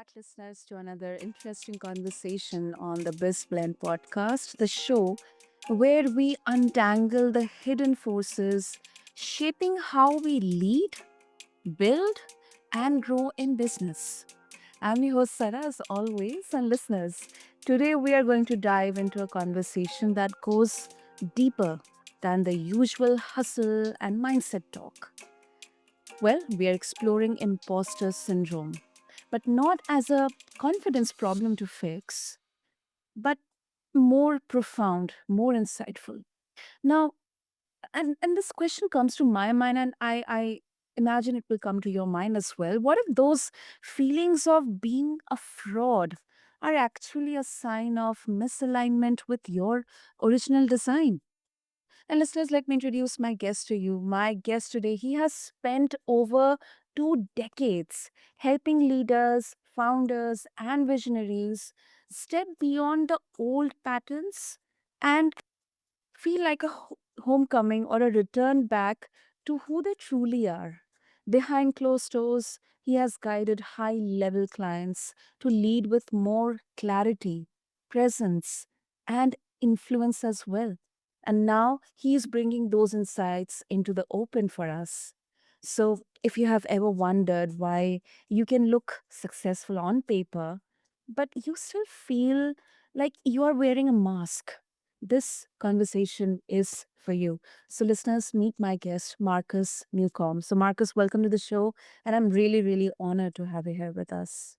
back, listeners, to another interesting conversation on the BizBlend podcast, the show where we untangle the hidden forces shaping how we lead, build, and grow in business. I'm your host, Sarah, as always, and listeners, today we are going to dive into a conversation that goes deeper than the usual hustle and mindset talk. Well, we are exploring imposter syndrome, but not as a confidence problem to fix, but more profound, more insightful. Now, and this question comes to my mind, and I imagine it will come to your mind as well. What if those feelings of being a fraud are actually a sign of misalignment with your original design? And listeners, let me introduce my guest to you. My guest today, he has spent over 2 decades helping leaders, founders, and visionaries step beyond the old patterns and feel like a homecoming or a return back to who they truly are. Behind closed doors, he has guided high level clients to lead with more clarity, presence, and influence as well. And now he is bringing those insights into the open for us. So, if you have ever wondered why you can look successful on paper, but you still feel like you are wearing a mask, this conversation is for you. So, listeners, meet my guest, Markus Neukom. So, Markus, welcome to the show. And I'm really, really honored to have you here with us.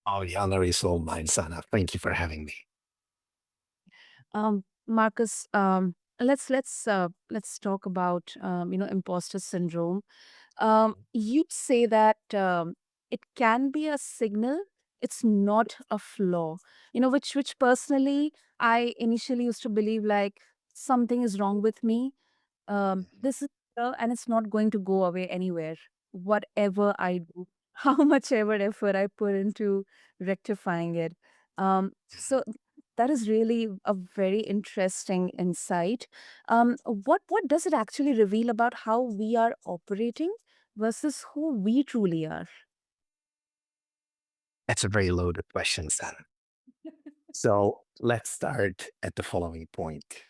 Oh, the honor is all mine, Sana. Thank you for having me. Marcus, let's talk about imposter syndrome. You say that it can be a signal. It's not a flaw. Which personally I initially used to believe like something is wrong with me. This is real and it's not going to go away anywhere. Whatever I do, how much ever effort I put into rectifying it. So that is really a very interesting insight. What does it actually reveal about how we are operating versus who we truly are? That's a very loaded question, Sana. So let's start at the following point.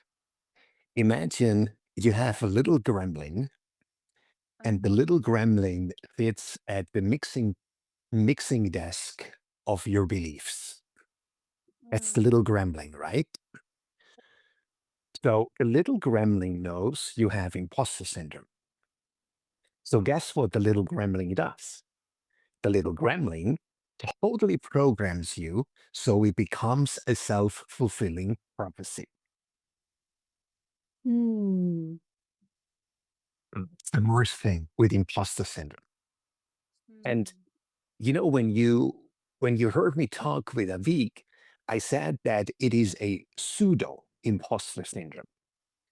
Imagine you have a little gremlin, and the Uh-huh. little gremlin sits at the mixing desk of your beliefs. That's the Mm. little gremlin, right? So the little gremlin knows you have imposter syndrome. So guess what the little gremlin does? The little gremlin totally programs you so it becomes a self-fulfilling prophecy. Hmm. It's the worst thing with imposter syndrome. And Hmm. when you heard me talk with Avik, I said that it is a pseudo imposter syndrome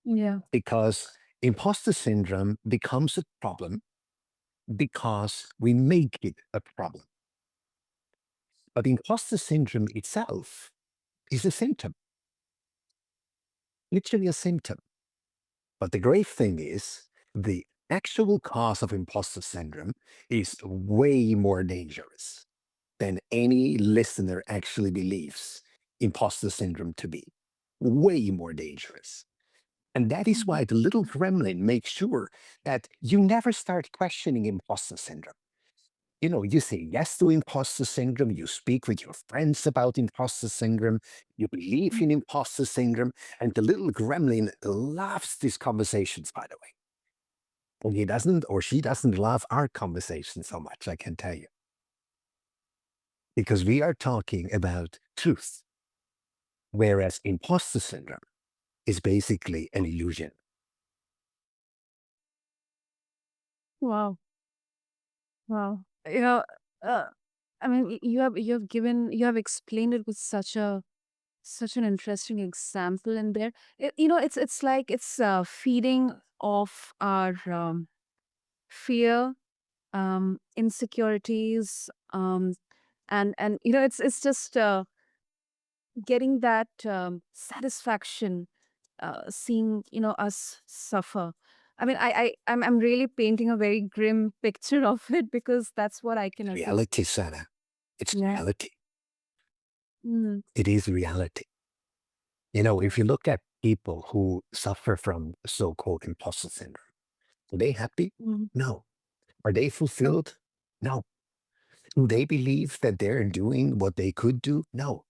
Yeah. because imposter syndrome becomes a problem because we make it a problem. But imposter syndrome itself is a symptom, literally a symptom. But the great thing is, the actual cause of imposter syndrome is way more dangerous than any listener actually believes imposter syndrome to be. Way more dangerous. And that is Mhm. why the little gremlin makes sure that you never start questioning imposter syndrome. You say yes to imposter syndrome, you speak with your friends about imposter syndrome, you believe in imposter syndrome, and the little gremlin loves these conversations, by the way. And he doesn't or she doesn't love our conversation so much, I can tell you, because we are talking about truth, whereas imposter syndrome is basically an illusion. Wow. Wow. Uh, I mean, you have explained it with such an interesting example in there. It's like it's feeding off our fear, insecurities, and it's just getting that satisfaction, seeing us suffer. I mean, I'm really painting a very grim picture of it because that's what I can associate. Reality, Sana. It's Yeah. reality. Mm, It is reality. If yeah. you look at people who suffer from so-called imposter syndrome, are they happy? Mm, No. Are they no. fulfilled? No. Do they believe that they're doing what they could do? No.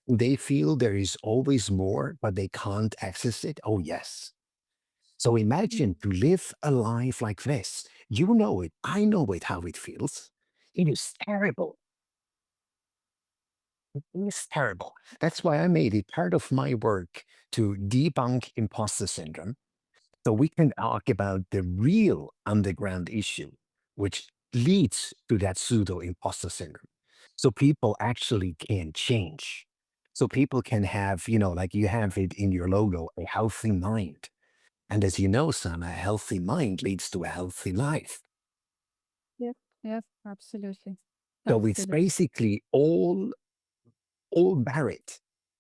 Do they feel there is always more, but they can't access it? Oh, yes. So imagine Mm, to live a life like this. You know it. I know it, how it feels. It is terrible. It is terrible. That's why I made it part of my work to debunk imposter syndrome so we can talk about the real underground issue, which leads to that pseudo imposter syndrome. So people actually can change. So people can have, like you have it in your logo, a healthy mind. And as you know, Sam, a healthy mind leads to a healthy life. yes, yes, absolutely. So it's Absolutely. basically all buried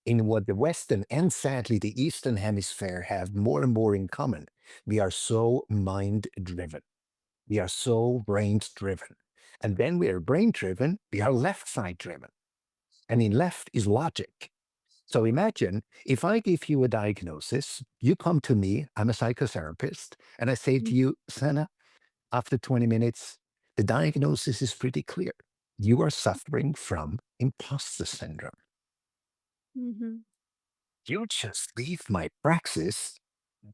in what the Western and sadly the Eastern Hemisphere have more and more in common. We are so mind driven. We are so brain driven. And when we are brain driven, we are left side driven. And in left is logic. So imagine if I give you a diagnosis, you come to me, I'm a psychotherapist, and I say to Mm, you, Sana, after 20 minutes, the diagnosis is pretty clear. You are suffering from imposter syndrome. mhm. You just leave my praxis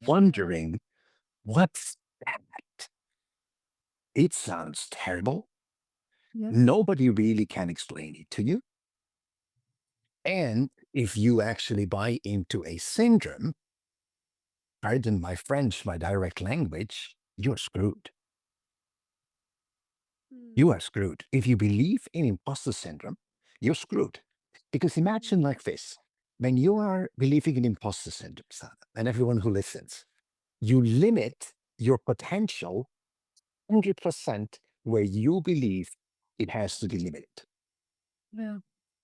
Yeah. wondering, what's that? It sounds terrible. Yes. Nobody really can explain it to you. And if you actually buy into a syndrome, pardon my French, my direct language, you're screwed. You Mm, are screwed. If you believe in imposter syndrome, you're screwed. Because imagine mm, like this, when you are believing in imposter syndrome, Sana, and everyone who listens, you limit your potential 100% where you believe it has to be limited. yeah.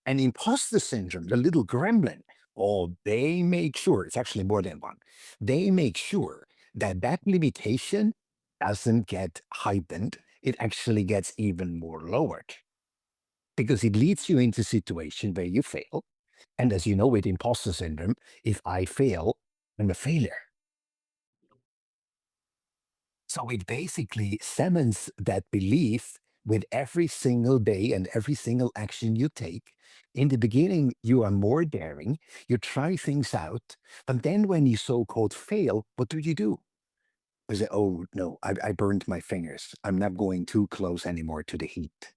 And imposter syndrome, the little gremlin, oh, they make sure, it's actually more than one, they make sure that that limitation doesn't get heightened. It actually gets even more lowered because it leads you into a situation where you fail. And as you know, with imposter syndrome, if I fail, I'm a failure. So it basically cements that belief with every single day and every single action you take. In the beginning, you are more daring, you try things out, but then when you so called fail, what do? You say, oh no, I burned my fingers. I'm not going too close anymore to the heat.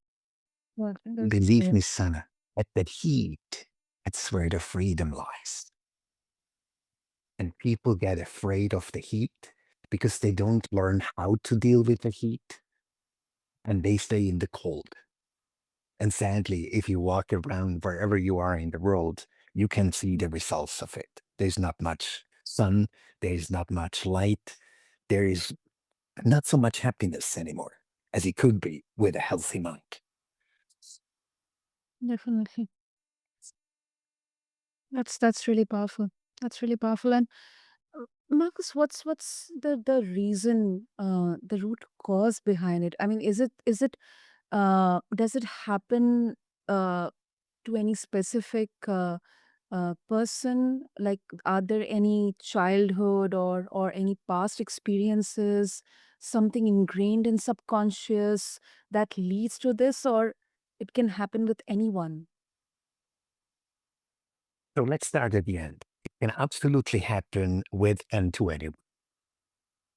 Well, Believe yeah. me, Sana, at that heat, that's where the freedom lies. And people get afraid of the heat because they don't learn how to deal with the heat and they stay in the cold. And sadly, if you walk around wherever you are in the world, you can see the results of it. There's not much sun, there's not much light, there is not so much happiness anymore as it could be with a healthy mind. Definitely. That's really powerful. That's really powerful. And Marcus, what's the reason, the root cause behind it? I mean, is it does it happen uh to any specific person? Like, are there any childhood or any past experiences, something ingrained in subconscious that leads to this, or it can happen with anyone? So let's start at the end. It can absolutely happen with and to anyone.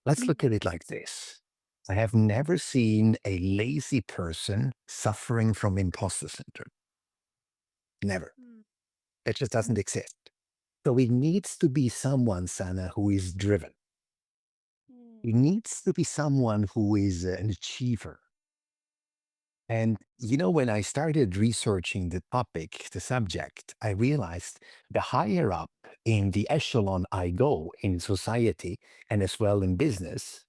Let's Mm, look at it like this. I have never seen a lazy person suffering from imposter syndrome. Never. mm, It just mm, doesn't exist. So it needs to be someone, Sana, who is driven. It mm, needs to be someone who is an achiever. And when I started researching the topic, the subject, I realized the higher up in the echelon I go in society and as well in business,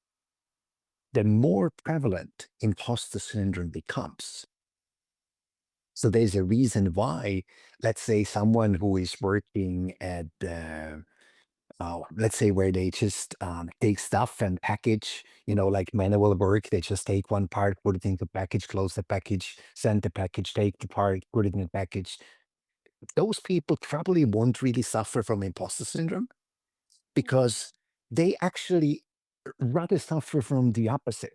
the more prevalent imposter syndrome becomes. So there's a reason why, let's say, someone who is working at let's say where they just take stuff and package, like manual work. They just take one part, put it into package, close the package, send the package, take the part, put it in the package. Those people probably won't really suffer from imposter syndrome because they actually rather suffer from the opposite.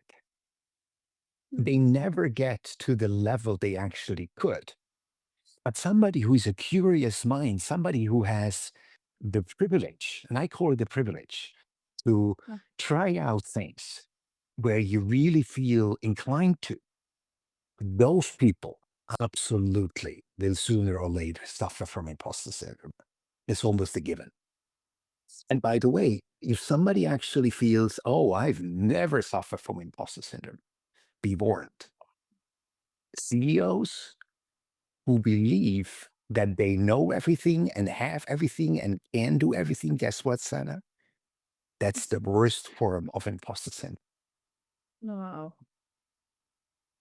They never get to the level they actually could. But somebody who is a curious mind, somebody who has the privilege, and I call it the privilege, to Yeah. try out things where you really feel inclined to, those people absolutely will sooner or later suffer from imposter syndrome. It's almost a given. And by the way, if somebody actually feels, oh, I've never suffered from imposter syndrome, be warned. CEOs who believe that they know everything and have everything and can do everything, guess what, Sana? That's the worst form of imposter syndrome. Wow.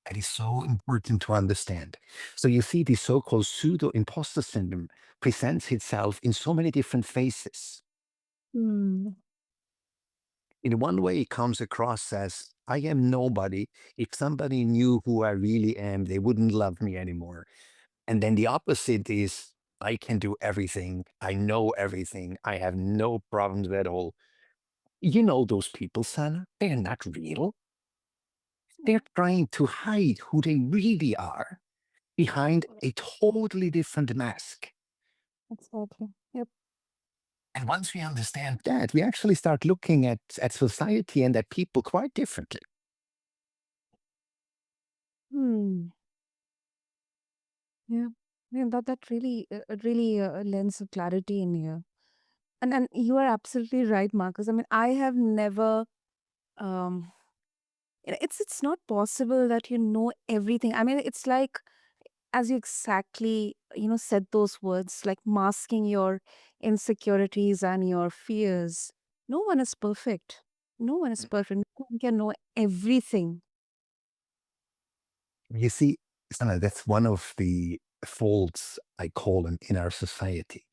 That is so important to understand. So you see, the so-called pseudo-imposter syndrome presents itself in so many different phases. Hmm. In one way, it comes across as I am nobody. If somebody knew who I really am, they wouldn't love me anymore. And then the opposite is I can do everything. I know everything. I have no problems at all. You know those people, Sana? They're not real. They're trying to hide who they really are behind a totally different mask. Exactly. Yep. And once we understand that, we actually start looking at society and at people quite differently. Hmm. Yeah. Yeah, that really really lends a clarity in here. And you are absolutely right, Marcus. I mean, I have never um it's not possible that you know everything. I mean, it's like as you exactly, said those words, like masking your insecurities and your fears. No one is perfect. No one is perfect. No one can know everything. You see, Sana, that's one of the faults, I call them, in our society.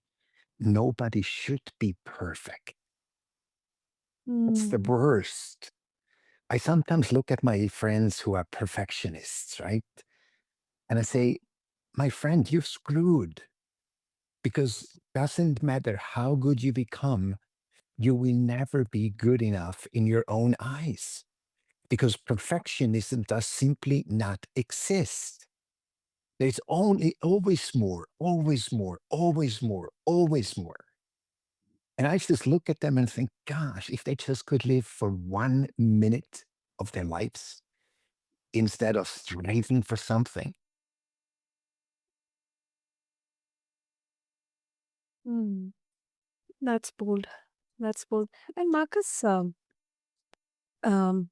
Nobody should be perfect. It's the Hmm. worst. I sometimes look at my friends who are perfectionists, right? And I say, my friend, you're screwed because doesn't matter how good you become, you will never be good enough in your own eyes because perfectionism does simply not exist. There's only always more, always more, always more, always more. And I just look at them and think, gosh, if they just could live for 1 minute of their lives instead of striving for something. Hmm. That's bold. That's bold. And Marcus, um,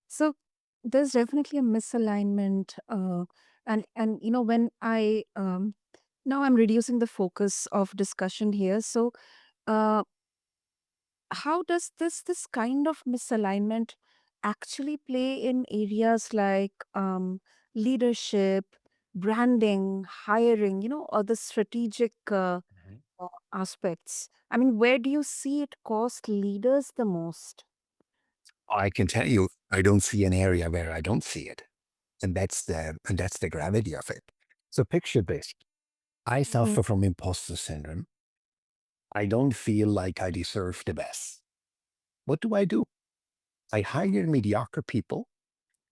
so there's definitely a misalignment, and when I now I'm reducing the focus of discussion here. So, uh, how does this kind of misalignment actually play in areas like leadership, branding, hiring, or the strategic aspects? I mean, where do you see it cost leaders the most? I can tell you, I don't see an area where I don't see it. And that's the gravity of it. So picture this. I Mhm. suffer from imposter syndrome. I don't feel like I deserve the best. What do? I hire mediocre people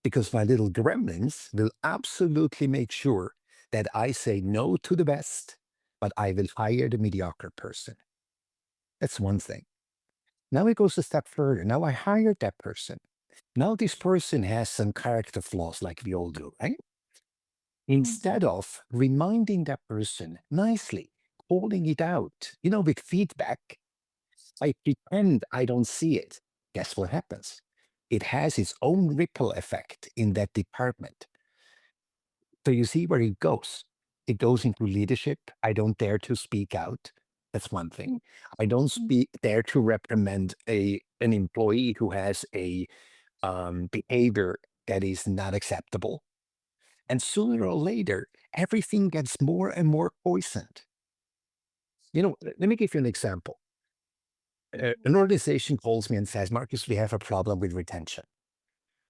because my little gremlins will absolutely make sure that I say no to the best, but I will hire the mediocre person. That's one thing. Now it goes a step further. Now I hired that person. Now this person has some character flaws like we all do, right? Mm. Instead of reminding that person nicely, calling it out, with feedback, I pretend I don't see it. Guess what happens? It has its own ripple effect in that department. So you see where it goes. It goes into leadership. I don't dare to speak out. That's one thing. Mm. I don't Mm. dare to reprimand an employee who has a behavior that is not acceptable. And sooner or later, everything gets more and more poisoned. Let me give you an example. an organization calls me and says, Marcus, we have a problem with retention.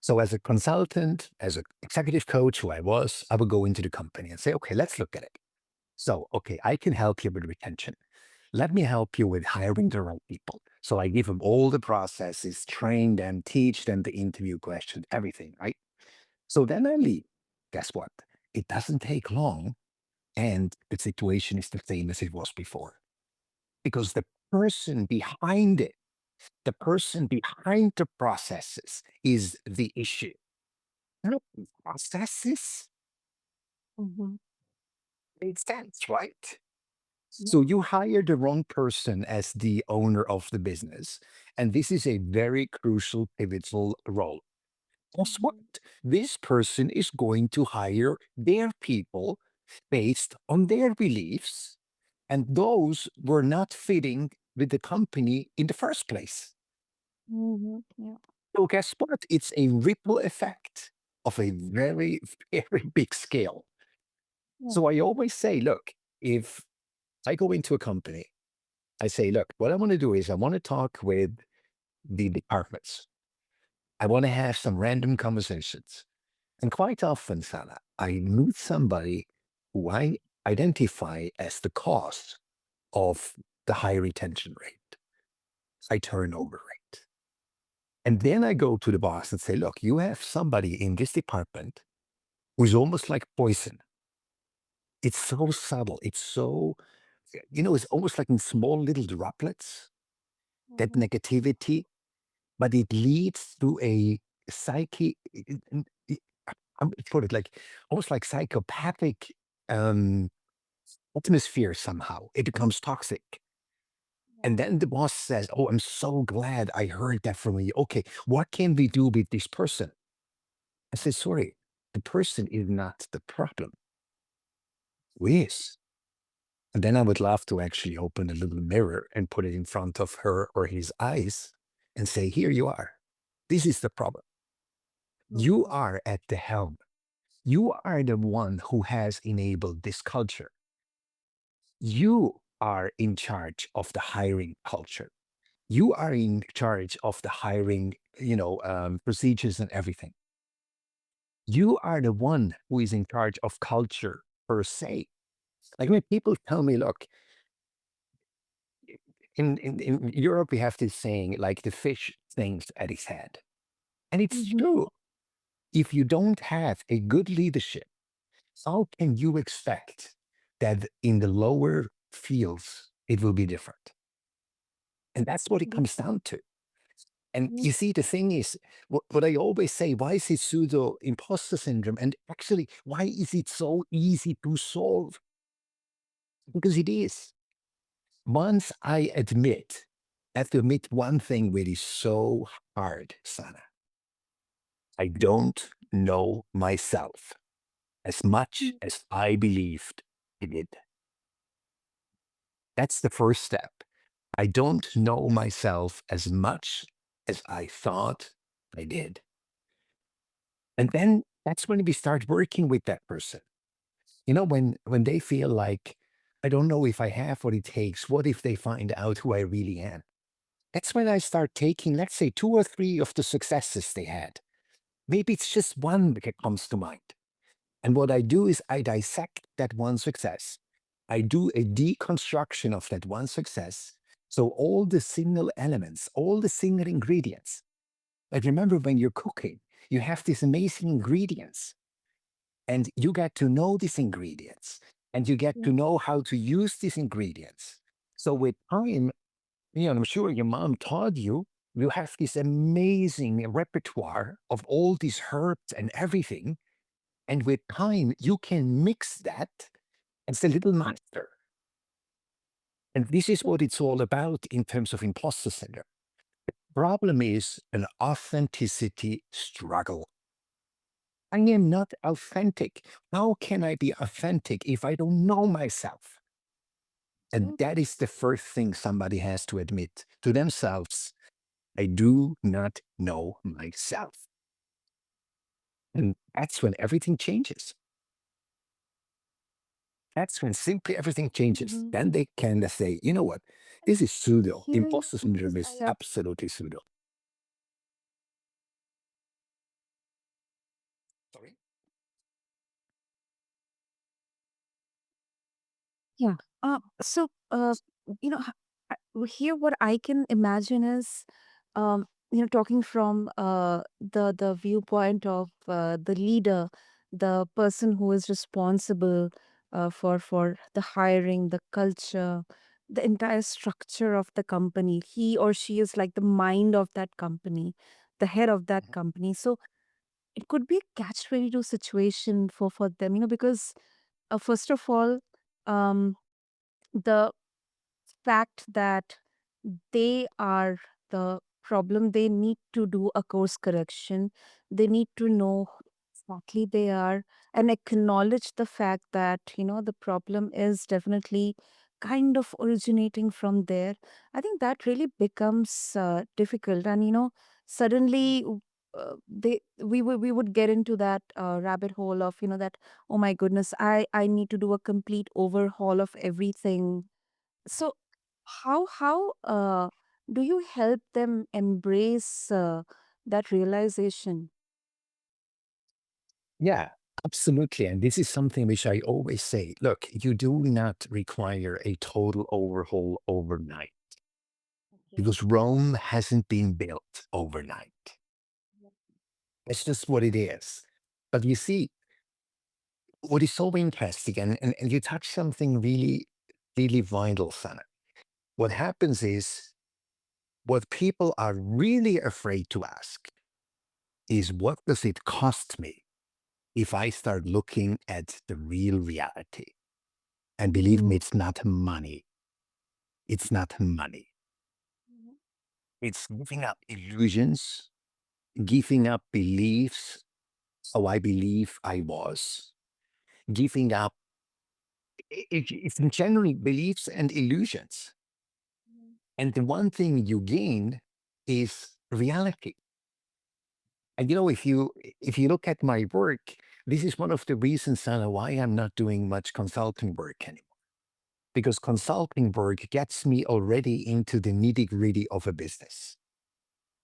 So as a consultant, as an executive coach who I would go into the company and say, okay, let's look at it. So, okay, I can help you with retention. Let me help you with hiring the right people. So I give them all the processes, train them, teach them the interview questions, everything, right? So then I leave. Guess what? It doesn't take long. And the situation is the same as it was before. Because the person behind it, the person behind the processes is the issue. Not the processes Mhm. made sense, right? Yeah. So you hire the wrong person as the owner of the business. And this is a very crucial, pivotal role. Guess what? Mhm. This person is going to hire their people based on their beliefs, and those were not fitting with the company in the first place. Mhm. Yeah. So guess what? It's a ripple effect of a very, very big scale. Yeah. So I always say, look, if I go into a company, I say, look, what I want to do is I want to talk with the departments. I want to have some random conversations. And quite often, Sana, I meet somebody who I identify as the cause of the high retention rate, high turnover rate. And then I go to the boss and say, look, you have somebody in this department who's almost like poison. It's so subtle. It's so, it's almost like in small little droplets, that Mhm. negativity, but it leads to a psyche, I'm gonna put it like almost like psychopathic um, atmosphere somehow. It becomes toxic. Yeah. And then the boss says, oh, I'm so glad I heard that from you. Okay, what can we do with this person? I said, sorry, the person is not the problem. Who is? And then I would love to actually open a little mirror and put it in front of her or his eyes and say, here you are. This is the problem. You Mhm. are at the helm. You are the one who has enabled this culture. You are in charge of the hiring culture. You are in charge of the hiring, procedures and everything. You are the one who is in charge of culture per se. Like when people tell me, look, in Europe, we have this saying, like the fish thinks at his head. And it's Mhm. true. If you don't have a good leadership, how can you expect that in the lower fields it will be different? And that's what it Yeah. comes down to. And Mhm. you see, the thing is, what I always say, why is it pseudo imposter syndrome? And actually, why is it so easy to solve? Because it is. Once I admit, I have to admit one thing which is so hard, Sana. I don't know myself as much Mhm. as I believed I did. That's the first step. I don't know myself as much as I thought I did. And then that's when we start working with that person. When they feel like, I don't know if I have what it takes, what if they find out who I really am? That's when I start taking, let's say, two or three of the successes they had. Maybe it's just one that comes to mind. And what I do is I dissect that one success. I do a deconstruction of that one success. So all the single elements, all the single ingredients. Like remember when you're cooking, you have these amazing ingredients and you get to know these ingredients and you get Yeah. to know how to use these ingredients. So with time, I'm sure your mom taught you, you have this amazing repertoire of all these herbs and everything. And with time, you can mix that as a little master. And this is what it's all about in terms of imposter syndrome. Problem is an authenticity struggle. I am not authentic. How can I be authentic if I don't know myself? And Yeah. that is the first thing somebody has to admit to themselves. I do not know myself. And that's when everything changes. That's when simply everything changes. Mhm. Then they can say, you know what? This is pseudo. Hearing Imposter Marcus, syndrome is absolutely pseudo. Sorry? yeah. You know, here what I can imagine is, talking from the viewpoint of the leader, the person who is responsible for the hiring, the culture, the entire structure of the company. He or she is like the mind of that company, the head of that Mhm. company. So it could be a catch-22 situation for them, because first of all, um, the fact that they are the problem, they need to do a course correction. They need to know who exactly they are and acknowledge the fact that, the problem is definitely kind of originating from there. I think that really becomes difficult. And, suddenly we would get into that rabbit hole of, that, oh my goodness, I need to do a complete overhaul of everything. So how do you help them embrace that realization? Yeah, absolutely. And this is something which I always say, look, you do not require a total overhaul overnight Okay. because Rome hasn't been built overnight. It's just what it is. But you see, what is so interesting, and you touch something really, really vital, Sana. What happens is what people are really afraid to ask is what does it cost me if I start looking at the real reality? And believe me, Mm. it's not money. It's not money. Mhm. It's giving up illusions, giving up beliefs, how I believe I was, giving up, it's generally beliefs and illusions. And the one thing you gain is reality. And if you look at my work, this is one of the reasons, Sana, why I'm not doing much consulting work anymore. Because consulting work gets me already into the nitty gritty of a business.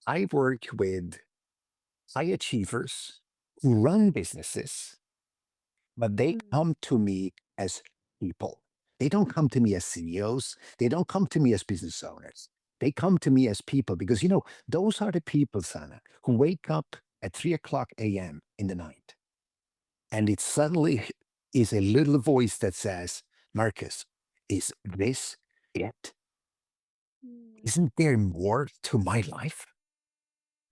I work with high achievers who run businesses, but they Mm. come to me as people. They don't come to me as CEOs. They don't come to me as business owners. They come to me as people because, those are the people, Sana, who wake up at 3 o'clock a.m. in the night. And it suddenly is a little voice that says, Marcus, is this it? Mm. Isn't there more to my life?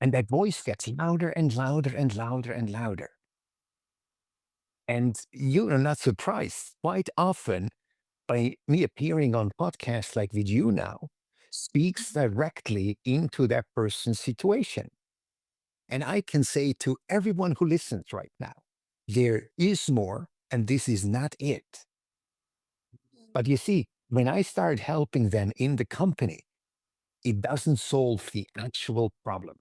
And that voice gets louder and louder and louder and louder. And you are not surprised. Quite often, by me appearing on podcasts like with you now, speaks directly into that person's situation. And I can say to everyone who listens right now, there is more, and this is not it. But you see, when I start helping them in the company, it doesn't solve the actual problem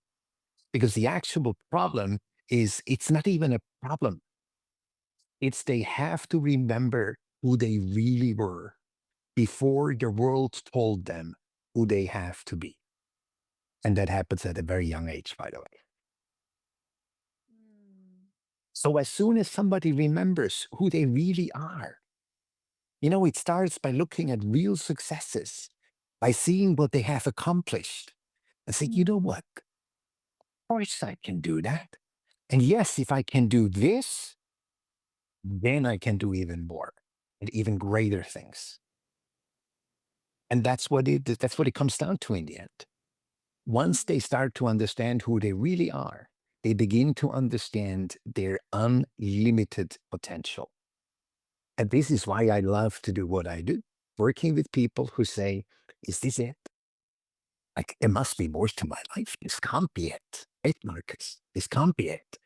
because the actual problem is it's not even a problem. It's they have to remember who they really were before the world told them who they have to be. And that happens at a very young age, by the way. Mm. So as soon as somebody remembers who they really are, it starts by looking at real successes, by seeing what they have accomplished and say, you know what? Of course I can do that. And yes, if I can do this, then I can do even more and even greater things. And that's what it comes down to in the end. Once they start to understand who they really are, they begin to understand their unlimited potential. And this is why I love to do what I do, working with people who say, is this it? Like, there must be more to my life. This can't be it. It, Marcus. This can't be it.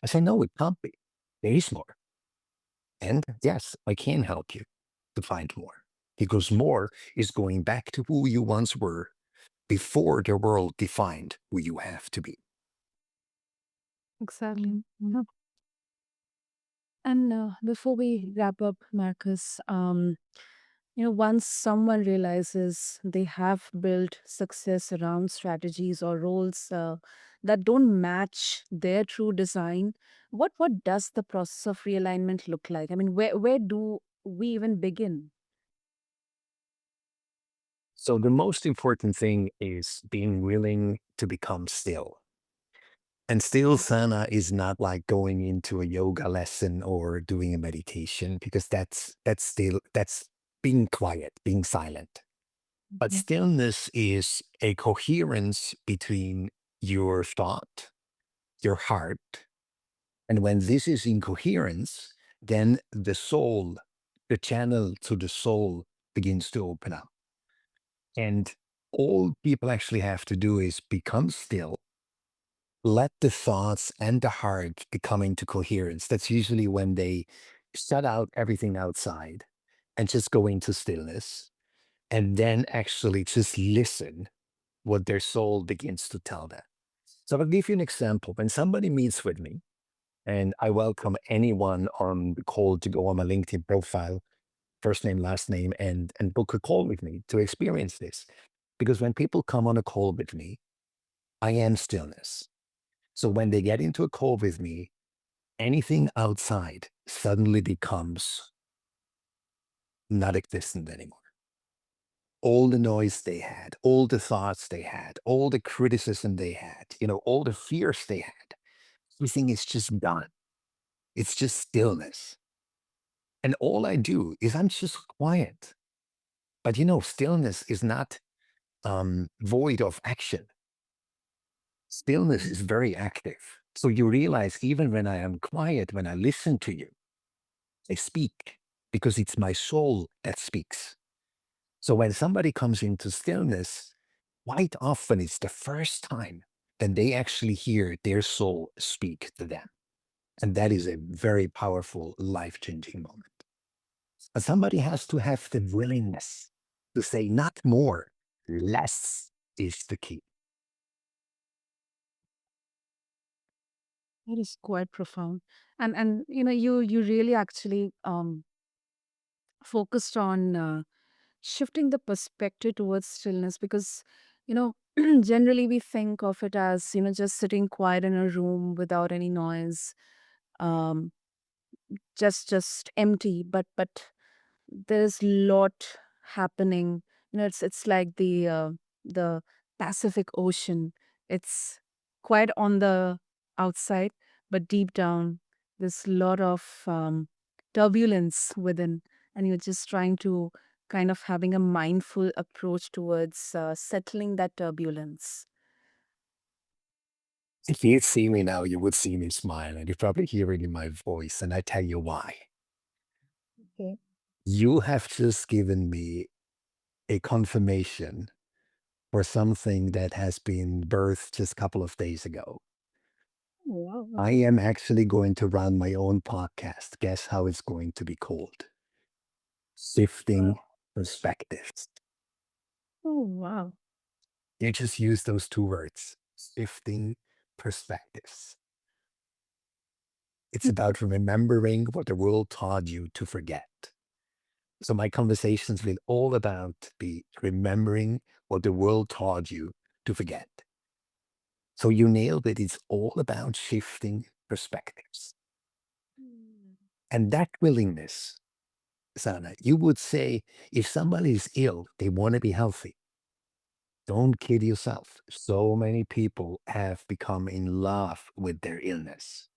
I say, no, it can't be. There is more. And yes, I can help you to find more because more is going back to who you once were before the world defined who you have to be. Exactly. Mhm. And before we wrap up, Marcus, Once someone realizes they have built success around strategies or roles that don't match their true design, what does the process of realignment look like? I mean, where do we even begin? So the most important thing is being willing to become still. And still sana is not like going into a yoga lesson or doing a meditation, because that's being quiet, being silent. But Mhm. stillness is a coherence between your thought, your heart. And when this is in coherence, then the soul, the channel to the soul begins to open up. And all people actually have to do is become still, let the thoughts and the heart become into coherence. That's usually when they shut out everything outside and just go into stillness, and then actually just listen what their soul begins to tell them. So I'll give you an example. When somebody meets with me, and I welcome anyone on the call to go on my LinkedIn profile, first name, last name, and book a call with me to experience this. Because when people come on a call with me, I am stillness. So when they get into a call with me, anything outside suddenly becomes not existent anymore. All the noise they had, all the thoughts they had, all the criticism they had, all the fears they had, everything is just gone. It's just stillness. And all I do is I'm just quiet. But stillness is not void of action. Stillness is very active. So you realize even when I am quiet, when I listen to you, I speak because it's my soul that speaks. So when somebody comes into stillness, quite often it's the first time that they actually hear their soul speak to them. And that is a very powerful, life changing moment. But somebody has to have the willingness to say, not more, less is the key. It is quite profound, and you really actually focused on shifting the perspective towards stillness, because you know generally we think of it as just sitting quiet in a room without any noise, um just empty, but there's lot happening. It's like the Pacific Ocean. It's quite on the outside, but deep down there's a lot of turbulence within, and you're just trying to kind of having a mindful approach towards settling that turbulence. If you'd see me now, you would see me smile, and you probably hear it in my voice. And I tell you why. Okay. You have just given me a confirmation for something that has been birthed just a couple of days ago. Oh, wow. I am actually going to run my own podcast. Guess how it's going to be called? Shifting Perspectives. Oh, wow. You just use those two words, shifting perspectives. It's about remembering what the world taught you to forget. So my conversations will all about be remembering what the world taught you to forget. So you nailed it. It's all about shifting perspectives. Mm. And that willingness, Sana, you would say if somebody is ill, they want to be healthy. Don't kid yourself. So many people have become in love with their illness,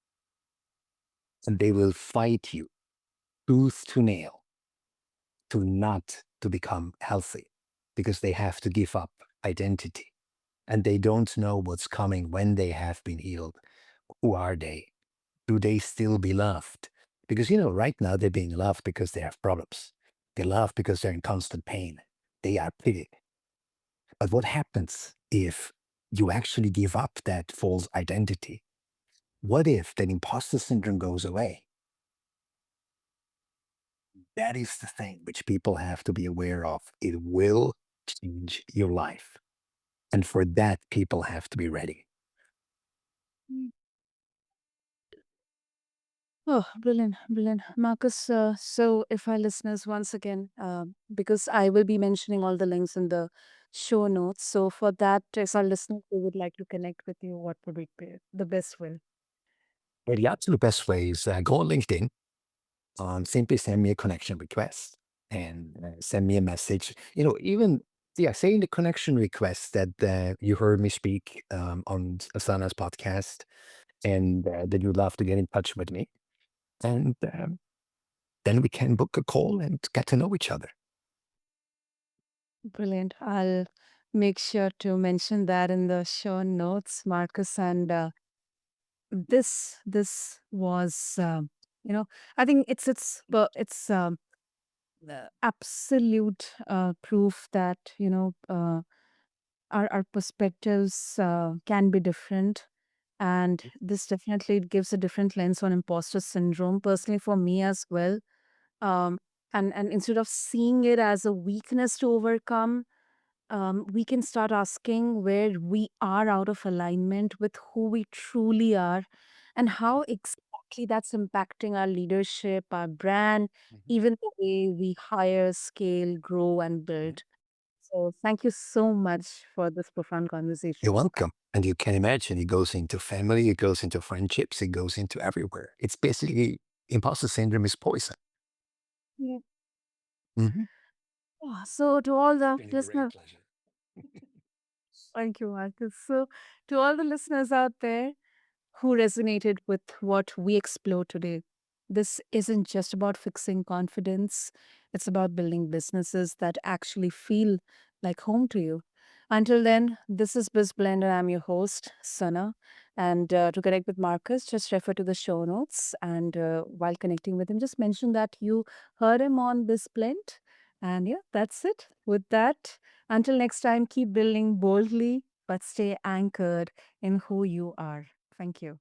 and they will fight you tooth to nail to become healthy, because they have to give up identity, and they don't know what's coming when they have been healed. Who are they? Do they still be loved? Because, right now they're being loved because they have problems. They love because they're in constant pain. They are pitied. But what happens if you actually give up that false identity? What if that imposter syndrome goes away? That is the thing which people have to be aware of. It will change your life. And for that, people have to be ready. Oh, brilliant, brilliant. Marcus, so if our listeners, once again, because I will be mentioning all the links in the show notes. So for that, if our listeners who would like to connect with you, what would it be the best way? Well, the absolute best way is go on LinkedIn, simply send me a connection request and send me a message. Even yeah, say in the connection request that you heard me speak on Asana's podcast and that you'd love to get in touch with me. And then we can book a call and get to know each other. Brilliant. I'll make sure to mention that in the show notes, Marcus. And this was, I think it's the absolute proof that our perspectives can be different, and this definitely gives a different lens on imposter syndrome. Personally, for me as well, um, and instead of seeing it as a weakness to overcome, we can start asking where we are out of alignment with who we truly are and how exactly that's impacting our leadership, our brand, Mhm. even the way we hire, scale, grow, and Mhm. build. So, thank you so much for this profound You're conversation. welcome. And you can imagine it goes into family, it goes into friendships, it goes into everywhere. It's basically imposter syndrome is poison. Yeah. Mhm. So, to all the Been a great listeners, pleasure. thank you, Marcus. So, to all the listeners out there, who resonated with what we explored today. This isn't just about fixing confidence, it's about building businesses that actually feel like home to you. Until then, this is BizBlend and I'm your host, Sana. And to connect with Marcus, just refer to the show notes. And while connecting with him, just mention that you heard him on BizBlend. And yeah, that's it. With that, until next time, keep building boldly, but stay anchored in who you are. Thank you.